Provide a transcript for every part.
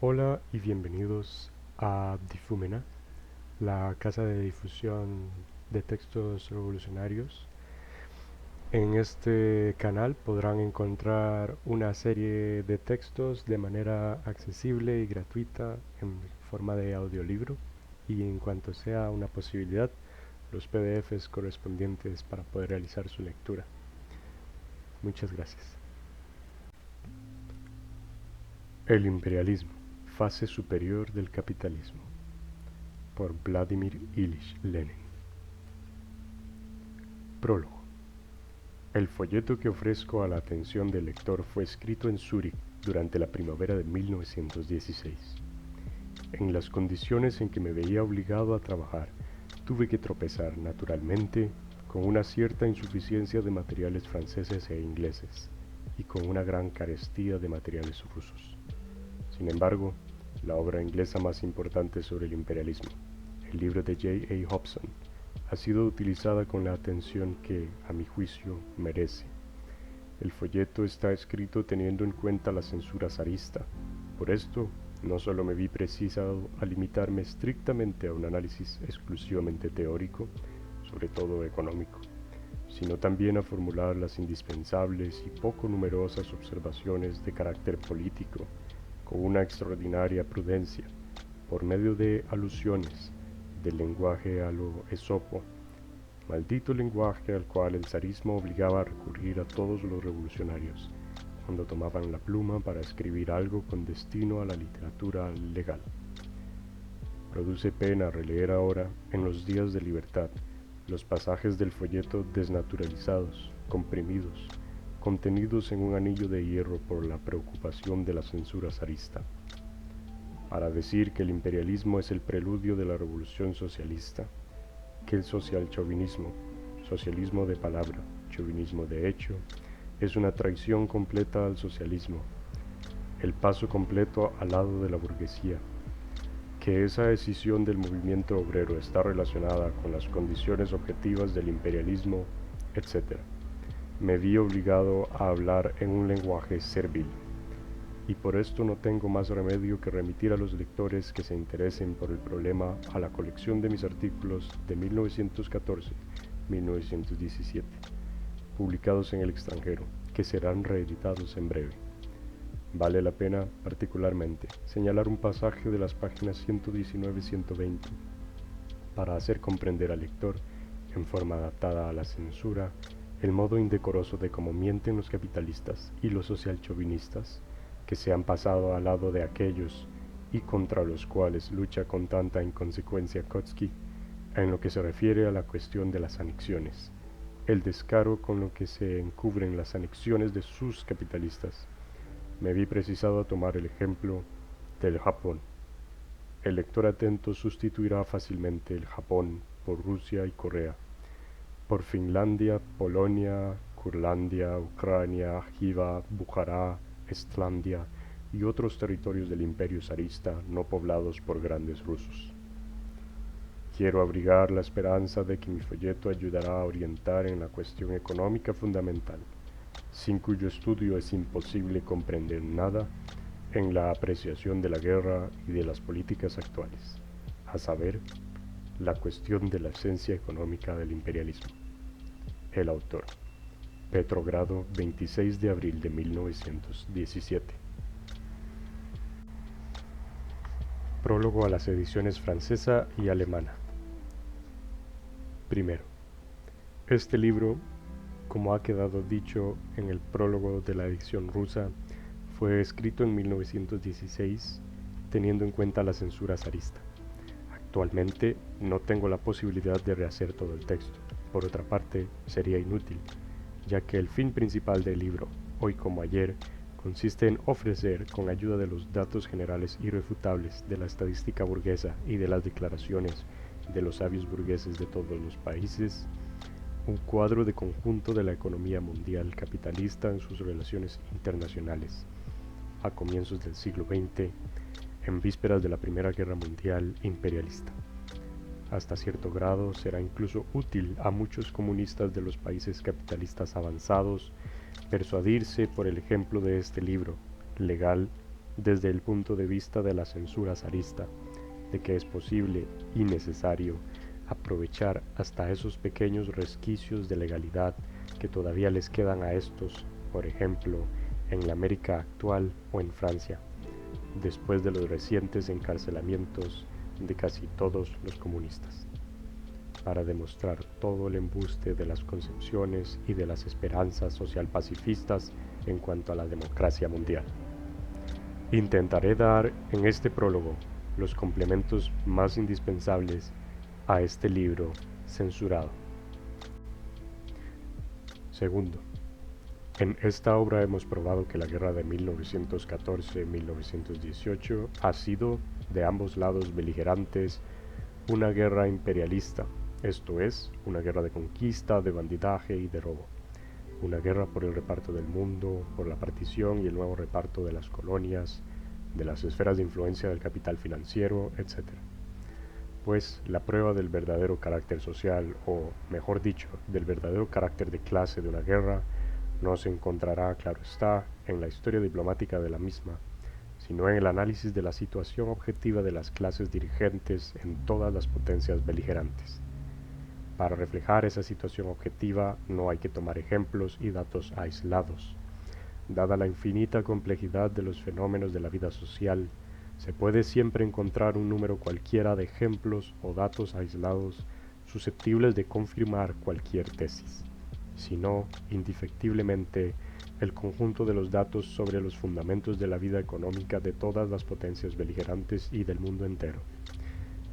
Hola y bienvenidos a Difúmena, la casa de difusión de textos revolucionarios. En este canal podrán encontrar una serie de textos de manera accesible y gratuita en forma de audiolibro y en cuanto sea una posibilidad, los PDFs correspondientes para poder realizar su lectura. Muchas gracias. El imperialismo, fase superior del capitalismo, por Vladimir Ilich Lenin. Prólogo. El folleto que ofrezco a la atención del lector fue escrito en Zúrich durante la primavera de 1916. En las condiciones en que me veía obligado a trabajar, tuve que tropezar, naturalmente, con una cierta insuficiencia de materiales franceses e ingleses, y con una gran carestía de materiales rusos. Sin embargo, la obra inglesa más importante sobre el imperialismo, el libro de J. A. Hobson, ha sido utilizada con la atención que, a mi juicio, merece. El folleto está escrito teniendo en cuenta la censura zarista. Por esto, no solo me vi precisado a limitarme estrictamente a un análisis exclusivamente teórico, sobre todo económico, sino también a formular las indispensables y poco numerosas observaciones de carácter político, con una extraordinaria prudencia, por medio de alusiones, del lenguaje a lo Esopo, maldito lenguaje al cual el zarismo obligaba a recurrir a todos los revolucionarios, cuando tomaban la pluma para escribir algo con destino a la literatura legal. Produce pena releer ahora, en los días de libertad, los pasajes del folleto desnaturalizados, comprimidos, contenidos en un anillo de hierro por la preocupación de la censura zarista. Para decir que el imperialismo es el preludio de la revolución socialista, que el socialchauvinismo, socialismo de palabra, chauvinismo de hecho, es una traición completa al socialismo, el paso completo al lado de la burguesía, que esa escisión del movimiento obrero está relacionada con las condiciones objetivas del imperialismo, etc. Me vi obligado a hablar en un lenguaje servil, y por esto no tengo más remedio que remitir a los lectores que se interesen por el problema a la colección de mis artículos de 1914-1917, publicados en el extranjero, que serán reeditados en breve. Vale la pena, particularmente, señalar un pasaje de las páginas 119-120 para hacer comprender al lector, en forma adaptada a la censura, el modo indecoroso de cómo mienten los capitalistas y los socialchauvinistas, que se han pasado al lado de aquellos y contra los cuales lucha con tanta inconsecuencia Kautsky, en lo que se refiere a la cuestión de las anexiones, el descaro con lo que se encubren las anexiones de sus capitalistas. Me vi precisado a tomar el ejemplo del Japón. El lector atento sustituirá fácilmente el Japón por Rusia y Corea, por Finlandia, Polonia, Curlandia, Ucrania, Jiva, Bujara, Estlandia y otros territorios del imperio zarista no poblados por grandes rusos. Quiero abrigar la esperanza de que mi folleto ayudará a orientar en la cuestión económica fundamental, sin cuyo estudio es imposible comprender nada en la apreciación de la guerra y de las políticas actuales, a saber, la cuestión de la esencia económica del imperialismo. El autor. Petrogrado, 26 de abril de 1917. Prólogo a las ediciones francesa y alemana. Primero, este libro, como ha quedado dicho en el prólogo de la edición rusa, fue escrito en 1916, teniendo en cuenta la censura zarista. Actualmente no tengo la posibilidad de rehacer todo el texto. Por otra parte, sería inútil, ya que el fin principal del libro, hoy como ayer, consiste en ofrecer, con ayuda de los datos generales irrefutables de la estadística burguesa y de las declaraciones de los sabios burgueses de todos los países, un cuadro de conjunto de la economía mundial capitalista en sus relaciones internacionales, a comienzos del siglo XX, en vísperas de la Primera Guerra Mundial imperialista. Hasta cierto grado será incluso útil a muchos comunistas de los países capitalistas avanzados persuadirse por el ejemplo de este libro, legal, desde el punto de vista de la censura zarista, de que es posible y necesario aprovechar hasta esos pequeños resquicios de legalidad que todavía les quedan a estos, por ejemplo, en la América actual o en Francia, después de los recientes encarcelamientos de casi todos los comunistas, para demostrar todo el embuste de las concepciones y de las esperanzas social pacifistas en cuanto a la democracia mundial. Intentaré dar en este prólogo los complementos más indispensables a este libro censurado. Segundo, en esta obra hemos probado que la guerra de 1914-1918 ha sido, de ambos lados beligerantes, una guerra imperialista, esto es, una guerra de conquista, de bandidaje y de robo. Una guerra por el reparto del mundo, por la partición y el nuevo reparto de las colonias, de las esferas de influencia del capital financiero, etc. Pues la prueba del verdadero carácter social, o mejor dicho, del verdadero carácter de clase de una guerra, no se encontrará, claro está, en la historia diplomática de la misma, sino en el análisis de la situación objetiva de las clases dirigentes en todas las potencias beligerantes. Para reflejar esa situación objetiva no hay que tomar ejemplos y datos aislados. Dada la infinita complejidad de los fenómenos de la vida social, se puede siempre encontrar un número cualquiera de ejemplos o datos aislados susceptibles de confirmar cualquier tesis, sino, indefectiblemente, el conjunto de los datos sobre los fundamentos de la vida económica de todas las potencias beligerantes y del mundo entero.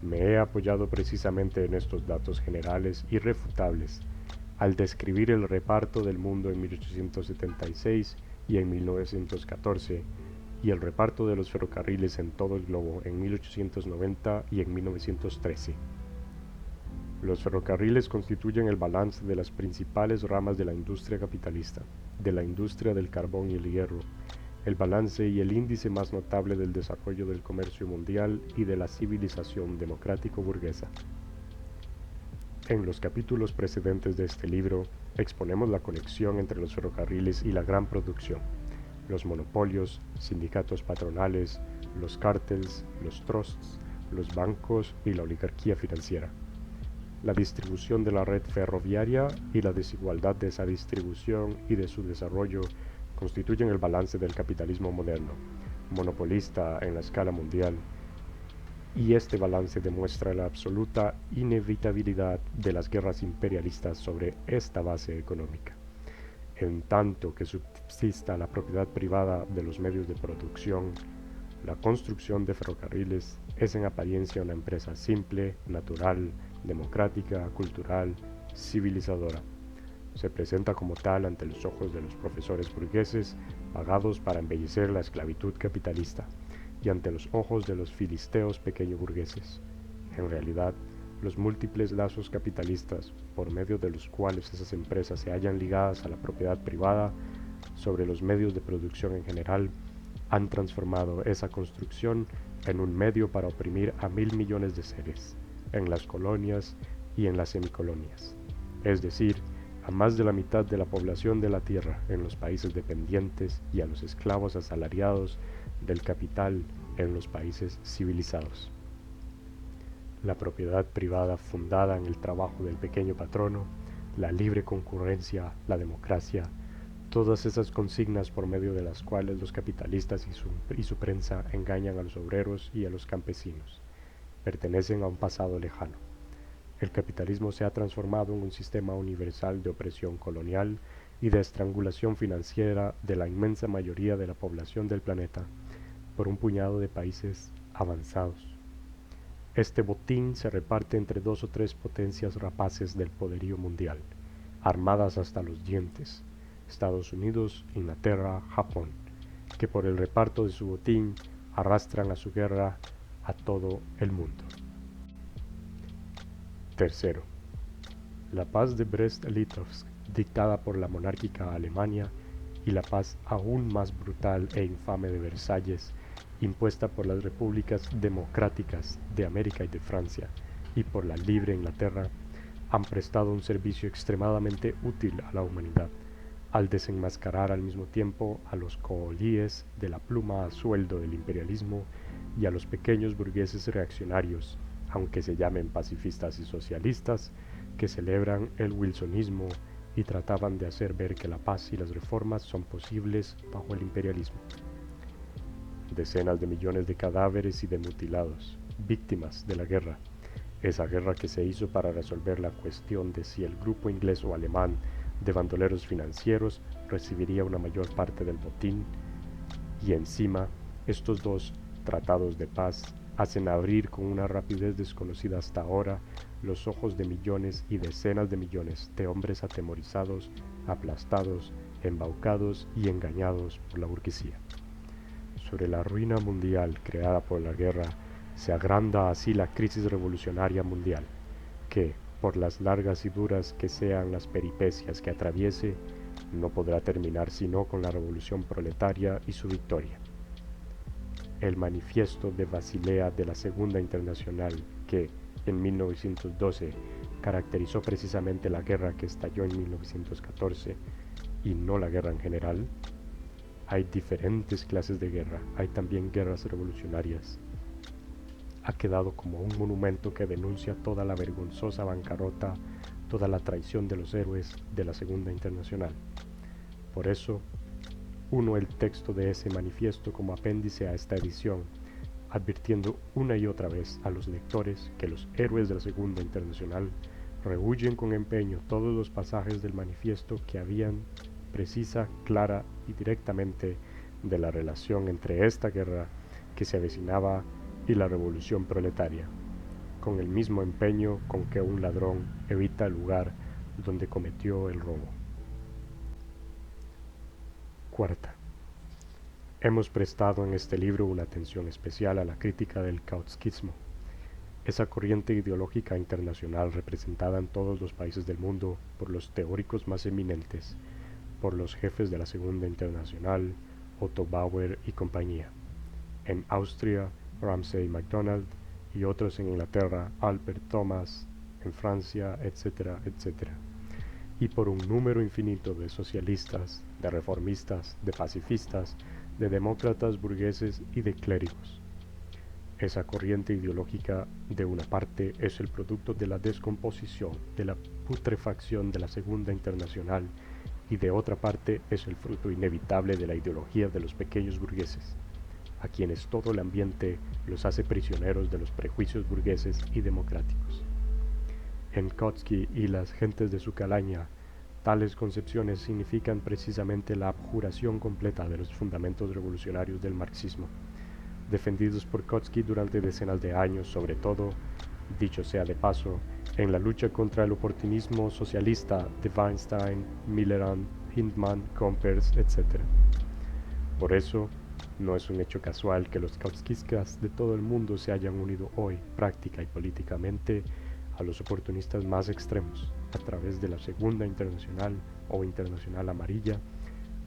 Me he apoyado precisamente en estos datos generales irrefutables al describir el reparto del mundo en 1876 y en 1914, y el reparto de los ferrocarriles en todo el globo en 1890 y en 1913. Los ferrocarriles constituyen el balance de las principales ramas de la industria capitalista, de la industria del carbón y el hierro, el balance y el índice más notable del desarrollo del comercio mundial y de la civilización democrático-burguesa. En los capítulos precedentes de este libro exponemos la conexión entre los ferrocarriles y la gran producción, los monopolios, sindicatos patronales, los cárteles, los trusts, los bancos y la oligarquía financiera. La distribución de la red ferroviaria y la desigualdad de esa distribución y de su desarrollo constituyen el balance del capitalismo moderno, monopolista en la escala mundial, y este balance demuestra la absoluta inevitabilidad de las guerras imperialistas sobre esta base económica. En tanto que subsista la propiedad privada de los medios de producción, la construcción de ferrocarriles es en apariencia una empresa simple, natural, democrática, cultural, civilizadora. Se presenta como tal ante los ojos de los profesores burgueses pagados para embellecer la esclavitud capitalista y ante los ojos de los filisteos pequeño burgueses. En realidad, los múltiples lazos capitalistas por medio de los cuales esas empresas se hallan ligadas a la propiedad privada sobre los medios de producción en general han transformado esa construcción en un medio para oprimir a 1.000 millones de seres, en las colonias y en las semicolonias, es decir, a más de la mitad de la población de la tierra en los países dependientes y a los esclavos asalariados del capital en los países civilizados. La propiedad privada fundada en el trabajo del pequeño patrono, la libre concurrencia, la democracia, todas esas consignas por medio de las cuales los capitalistas y su prensa engañan a los obreros y a los campesinos, pertenecen a un pasado lejano. El capitalismo se ha transformado en un sistema universal de opresión colonial y de estrangulación financiera de la inmensa mayoría de la población del planeta por un puñado de países avanzados. Este botín se reparte entre 2 o 3 potencias rapaces del poderío mundial, armadas hasta los dientes, Estados Unidos, Inglaterra, Japón, que por el reparto de su botín arrastran a su guerra a todo el mundo. Tercero, la paz de Brest-Litovsk, dictada por la monárquica Alemania, y la paz aún más brutal e infame de Versalles, impuesta por las repúblicas democráticas de América y de Francia, y por la libre Inglaterra, han prestado un servicio extremadamente útil a la humanidad, al desenmascarar al mismo tiempo a los coolíes de la pluma a sueldo del imperialismo y a los pequeños burgueses reaccionarios, aunque se llamen pacifistas y socialistas, que celebran el wilsonismo y trataban de hacer ver que la paz y las reformas son posibles bajo el imperialismo. Decenas de millones de cadáveres y de mutilados, víctimas de la guerra, esa guerra que se hizo para resolver la cuestión de si el grupo inglés o alemán de bandoleros financieros recibiría una mayor parte del botín, y encima estos dos tratados de paz hacen abrir con una rapidez desconocida hasta ahora los ojos de millones y decenas de millones de hombres atemorizados, aplastados, embaucados y engañados por la burguesía. Sobre la ruina mundial creada por la guerra se agranda así la crisis revolucionaria mundial, que, por las largas y duras que sean las peripecias que atraviese, no podrá terminar sino con la revolución proletaria y su victoria. El manifiesto de Basilea de la Segunda Internacional, que en 1912 caracterizó precisamente la guerra que estalló en 1914 y no la guerra en general. Hay diferentes clases de guerra, hay también guerras revolucionarias. Ha quedado como un monumento que denuncia toda la vergonzosa bancarrota, toda la traición de los héroes de la Segunda Internacional. Por eso, uno el texto de ese manifiesto como apéndice a esta edición, advirtiendo una y otra vez a los lectores que los héroes de la Segunda Internacional rehuyen con empeño todos los pasajes del manifiesto que habían precisa, clara y directamente de la relación entre esta guerra que se avecinaba y la revolución proletaria, con el mismo empeño con que un ladrón evita el lugar donde cometió el robo. Cuarta. Hemos prestado en este libro una atención especial a la crítica del kautsquismo, esa corriente ideológica internacional representada en todos los países del mundo por los teóricos más eminentes, por los jefes de la Segunda Internacional, Otto Bauer y compañía. En Austria, Ramsay MacDonald, y otros en Inglaterra, Albert Thomas, en Francia, etcétera, etcétera. Y por un número infinito de socialistas, de reformistas, de pacifistas, de demócratas burgueses y de clérigos. Esa corriente ideológica, de una parte, es el producto de la descomposición, de la putrefacción de la Segunda Internacional, y de otra parte es el fruto inevitable de la ideología de los pequeños burgueses, a quienes todo el ambiente los hace prisioneros de los prejuicios burgueses y democráticos. En Kautsky y las gentes de su calaña, tales concepciones significan precisamente la abjuración completa de los fundamentos revolucionarios del marxismo, defendidos por Kautsky durante decenas de años, sobre todo, dicho sea de paso, en la lucha contra el oportunismo socialista de Weinstein, Millerand, Hindman, Gompers, etc. Por eso, no es un hecho casual que los kautskistas de todo el mundo se hayan unido hoy, práctica y políticamente, a los oportunistas más extremos, a través de la Segunda Internacional o Internacional Amarilla,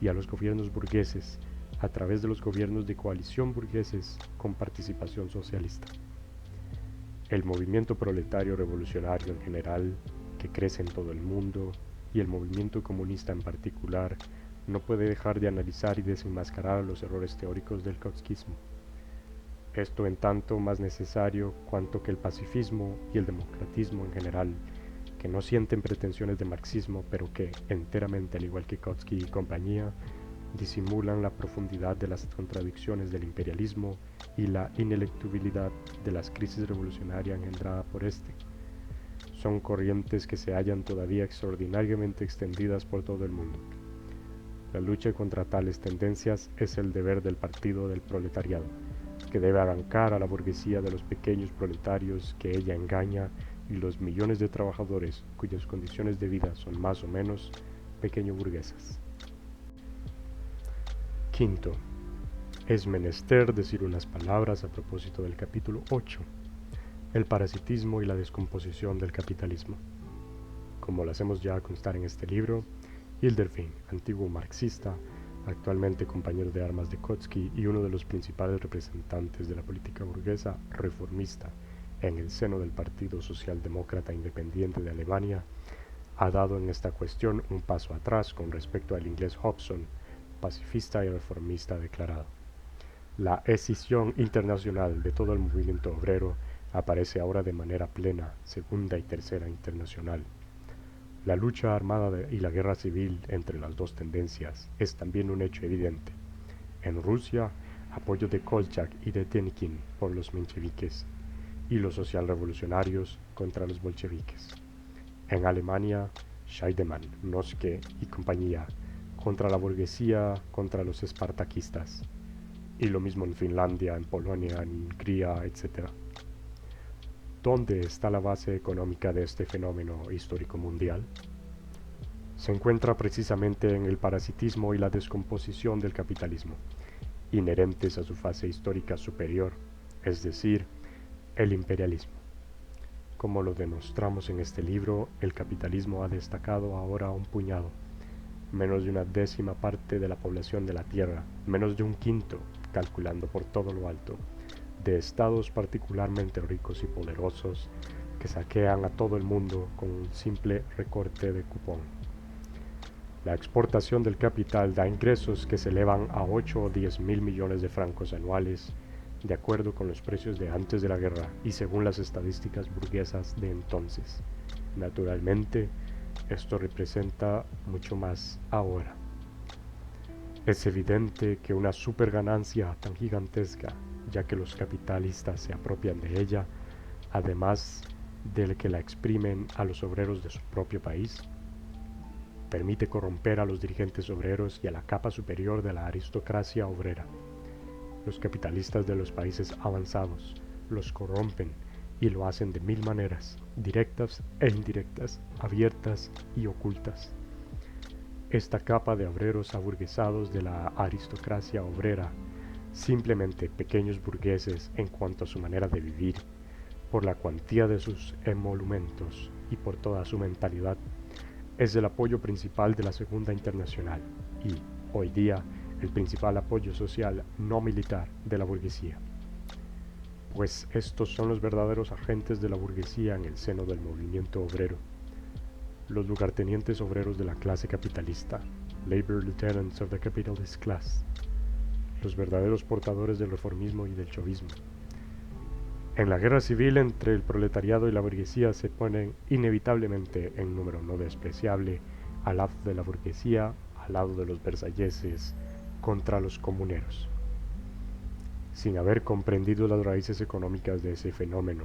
y a los gobiernos burgueses, a través de los gobiernos de coalición burgueses con participación socialista. El movimiento proletario revolucionario en general, que crece en todo el mundo, y el movimiento comunista en particular, no puede dejar de analizar y desenmascarar los errores teóricos del kautsquismo. Esto en tanto más necesario cuanto que el pacifismo y el democratismo en general, que no sienten pretensiones de marxismo, pero que, enteramente al igual que Kautsky y compañía, disimulan la profundidad de las contradicciones del imperialismo y la ineluctabilidad de las crisis revolucionarias engendradas por este. Son corrientes que se hallan todavía extraordinariamente extendidas por todo el mundo. La lucha contra tales tendencias es el deber del Partido del Proletariado, que debe arrancar a la burguesía de los pequeños proletarios que ella engaña y los millones de trabajadores cuyas condiciones de vida son más o menos pequeño burguesas. Quinto, es menester decir unas palabras a propósito del capítulo 8, el parasitismo y la descomposición del capitalismo. Como lo hacemos ya constar en este libro, Hilderfing, antiguo marxista, actualmente compañero de armas de Kautsky y uno de los principales representantes de la política burguesa reformista en el seno del Partido Socialdemócrata Independiente de Alemania, ha dado en esta cuestión un paso atrás con respecto al inglés Hobson, pacifista y reformista declarado. La escisión internacional de todo el movimiento obrero aparece ahora de manera plena, segunda y tercera internacional. La lucha armada y la guerra civil entre las dos tendencias es también un hecho evidente. En Rusia, apoyo de Kolchak y de Denikin por los mencheviques y los socialrevolucionarios contra los bolcheviques. En Alemania, Scheidemann, Noske y compañía contra la burguesía, contra los espartaquistas. Y lo mismo en Finlandia, en Polonia, en Hungría, etc. ¿Dónde está la base económica de este fenómeno histórico mundial? Se encuentra precisamente en el parasitismo y la descomposición del capitalismo, inherentes a su fase histórica superior, es decir, el imperialismo. Como lo demostramos en este libro, el capitalismo ha destacado ahora a un puñado, menos de una décima parte de la población de la Tierra, menos de un quinto, calculando por todo lo alto, de estados particularmente ricos y poderosos que saquean a todo el mundo con un simple recorte de cupón. La exportación del capital da ingresos que se elevan a 8 o 10 mil millones de francos anuales, de acuerdo con los precios de antes de la guerra y según las estadísticas burguesas de entonces. Naturalmente, esto representa mucho más ahora. Es evidente que una superganancia tan gigantesca, ya que los capitalistas se apropian de ella, además de que la exprimen a los obreros de su propio país, permite corromper a los dirigentes obreros y a la capa superior de la aristocracia obrera. Los capitalistas de los países avanzados los corrompen y lo hacen de mil maneras, directas e indirectas, abiertas y ocultas. Esta capa de obreros aburguesados de la aristocracia obrera, simplemente pequeños burgueses en cuanto a su manera de vivir, por la cuantía de sus emolumentos y por toda su mentalidad, es el apoyo principal de la Segunda Internacional y, hoy día, el principal apoyo social no militar de la burguesía. Pues estos son los verdaderos agentes de la burguesía en el seno del movimiento obrero. Los lugartenientes obreros de la clase capitalista, labor lieutenants of the capitalist class, los verdaderos portadores del reformismo y del chauvismo. En la guerra civil entre el proletariado y la burguesía se ponen inevitablemente en número no despreciable al lado de la burguesía, al lado de los versalleses, contra los comuneros. Sin haber comprendido las raíces económicas de ese fenómeno,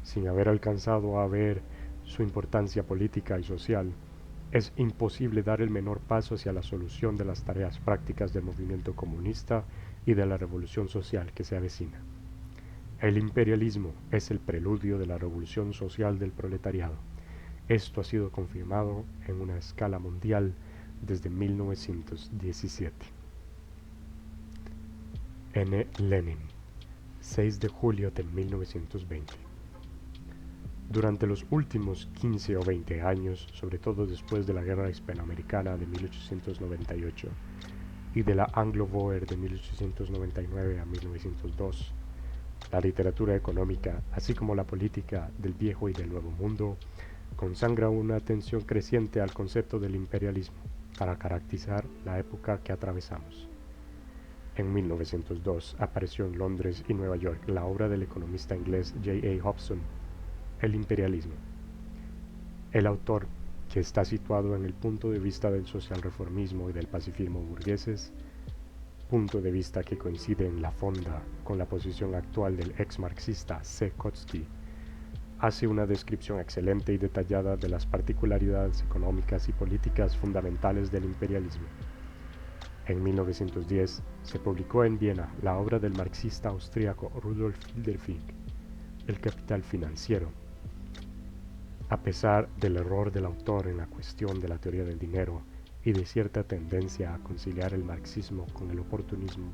sin haber alcanzado a ver su importancia política y social, es imposible dar el menor paso hacia la solución de las tareas prácticas del movimiento comunista y de la revolución social que se avecina. El imperialismo es el preludio de la revolución social del proletariado. Esto ha sido confirmado en una escala mundial desde 1917. N. Lenin, 6 de julio de 1920. Durante los últimos 15 o 20 años, sobre todo después de la Guerra Hispanoamericana de 1898 y de la Anglo-Boer de 1899 a 1902, la literatura económica, así como la política del Viejo y del Nuevo Mundo, consagra una atención creciente al concepto del imperialismo para caracterizar la época que atravesamos. En 1902 apareció en Londres y Nueva York la obra del economista inglés J.A. Hobson, El imperialismo. El autor, que está situado en el punto de vista del socialreformismo y del pacifismo burgueses, punto de vista que coincide en la fonda con la posición actual del ex-marxista C. Kautsky, hace una descripción excelente y detallada de las particularidades económicas y políticas fundamentales del imperialismo. En 1910 se publicó en Viena la obra del marxista austríaco Rudolf Hilderfink, El capital financiero. A pesar del error del autor en la cuestión de la teoría del dinero y de cierta tendencia a conciliar el marxismo con el oportunismo,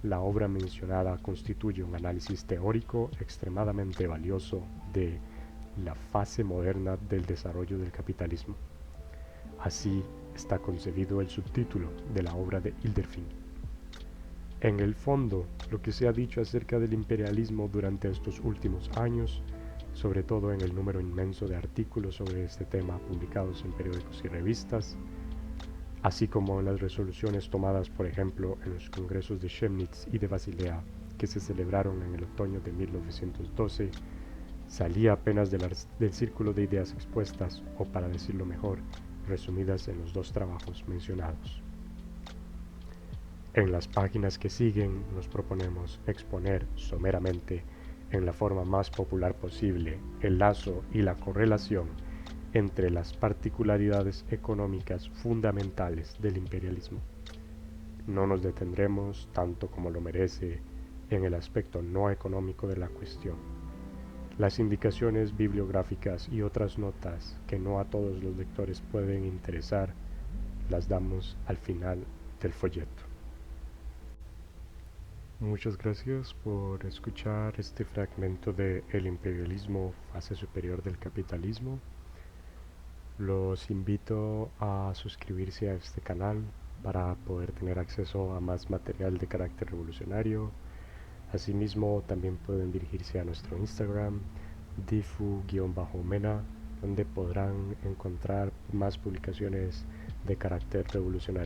la obra mencionada constituye un análisis teórico extremadamente valioso de la fase moderna del desarrollo del capitalismo. Así está concebido el subtítulo de la obra de Hilderfink. En el fondo, lo que se ha dicho acerca del imperialismo durante estos últimos años sobre todo en el número inmenso de artículos sobre este tema publicados en periódicos y revistas, así como en las resoluciones tomadas, por ejemplo, en los congresos de Chemnitz y de Basilea, que se celebraron en el otoño de 1912, salía apenas del círculo de ideas expuestas, o para decirlo mejor, resumidas en los dos trabajos mencionados. En las páginas que siguen nos proponemos exponer someramente, en la forma más popular posible, el lazo y la correlación entre las particularidades económicas fundamentales del imperialismo. No nos detendremos, tanto como lo merece, en el aspecto no económico de la cuestión. Las indicaciones bibliográficas y otras notas que no a todos los lectores pueden interesar, las damos al final del folleto. Muchas gracias por escuchar este fragmento de El imperialismo, fase superior del capitalismo. Los invito a suscribirse a este canal para poder tener acceso a más material de carácter revolucionario. Asimismo, también pueden dirigirse a nuestro Instagram, difu_mena, donde podrán encontrar más publicaciones de carácter revolucionario.